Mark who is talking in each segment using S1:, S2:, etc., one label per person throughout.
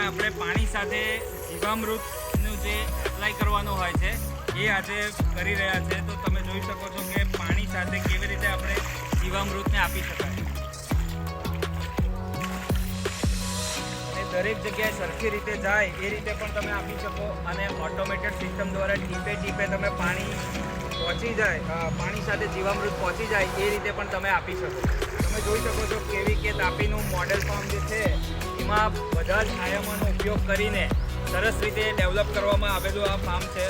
S1: આપણે પાણી સાથે જીવામૃતનું જે એપ્લાય કરવાનું હોય છે એ આજે કરી રહ્યા છે. તો તમે જોઈ શકો છો કે પાણી સાથે કેવી રીતે આપણે જીવામૃતને આપી શકાય. દરેક જગ્યાએ સરખી રીતે જાય એ રીતે પણ તમે આપી શકો અને ઓટોમેટેડ સિસ્ટમ દ્વારા ટીપે ટીપે તમે પાણી પહોંચી જાય, પાણી સાથે જીવામૃત પહોંચી જાય એ રીતે પણ તમે આપી શકો. તમે જોઈ શકો છો કેવી કે તાપીનું મોડેલ ફાર્મ જે છે એમાં બધા જ આયામોનો ઉપયોગ કરીને સરસ રીતે ડેવલપ કરવામાં આવેલું આ ફાર્મ છે.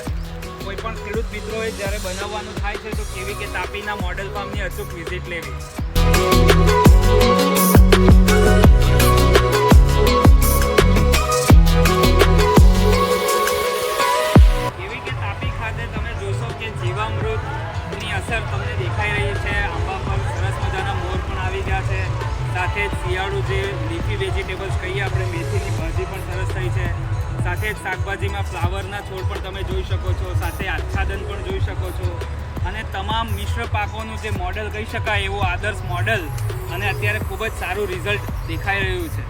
S1: કોઈ પણ ખેડૂત મિત્રોએ જ્યારે બનાવવાનું થાય છે તો કેવી કે તાપીના મોડેલ ફાર્મની અચૂક વિઝિટ લેવી. જીવામૃતની અસર તમને દેખાઈ રહી છે. આંબા પર સરસ મજાના મોર પણ આવી ગયા છે. સાથે જ શિયાળુ જે લીફી વેજીટેબલ્સ કહીએ આપણે, મેથીની ભાજી પણ સરસ થઈ છે. સાથે જ શાકભાજીમાં ફ્લાવરના છોડ પણ તમે જોઈ શકો છો. સાથે આચ્છાદન પણ જોઈ શકો છો. અને તમામ મિશ્ર પાકોનું જે મોડેલ કહી શકાય એવું આદર્શ મોડેલ અને અત્યારે ખૂબ જ સારું રિઝલ્ટ દેખાઈ રહ્યું છે.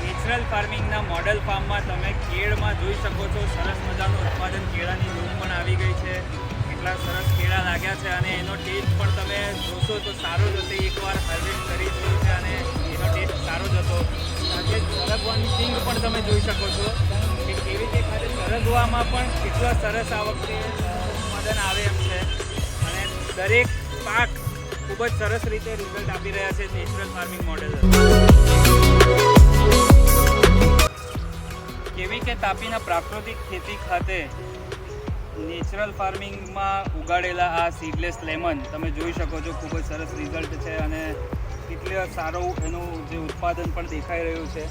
S1: નેચરલ ફાર્મિંગના મોડેલ ફાર્મમાં તમે કેળમાં જોઈ શકો છો સરસ મજાનું ઉત્પાદન. કેળાની લૂમ પણ આવી ગઈ છે. કેટલા સરસ કેળા લાગ્યા છે અને એનો ટેસ્ટ પણ તમે જોશો તો સારો જ હશે. એકવાર હાર્વેસ્ટ કરી જોયું છે અને એનો ટેસ્ટ સારો જ હતો. સાથે સરગવાની સિંગ પણ તમે જોઈ શકો છો કે કેવી રીતે ખાતે સરગવામાં પણ કેટલા સરસ આ વખતે ઉત્પાદન આવે એમ છે. અને દરેક પાક ખૂબ જ સરસ રીતે રિઝલ્ટ આપી રહ્યા છે નેચરલ ફાર્મિંગ મોડેલ. કેવી કે તાપીના પ્રાકૃતિક ખેતી ખાતે નેચરલ ફાર્મિંગમાં ઉગાડેલા આ સીડલેસ લેમન તમે જોઈ શકો છો. ખૂબ જ સરસ રિઝલ્ટ છે અને કેટલું સારું એનું જે ઉત્પાદન પણ દેખાઈ રહ્યું છે.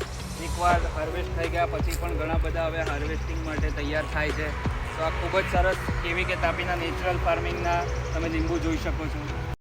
S1: એકવાર હાર્વેસ્ટ થઈ ગયા પછી પણ ઘણા બધા હવે હાર્વેસ્ટિંગ માટે તૈયાર થાય છે. તો આ ખૂબ જ સરસ કેવી કે તાપીના નેચરલ ફાર્મિંગના તમે લીંબુ જોઈ શકો છો.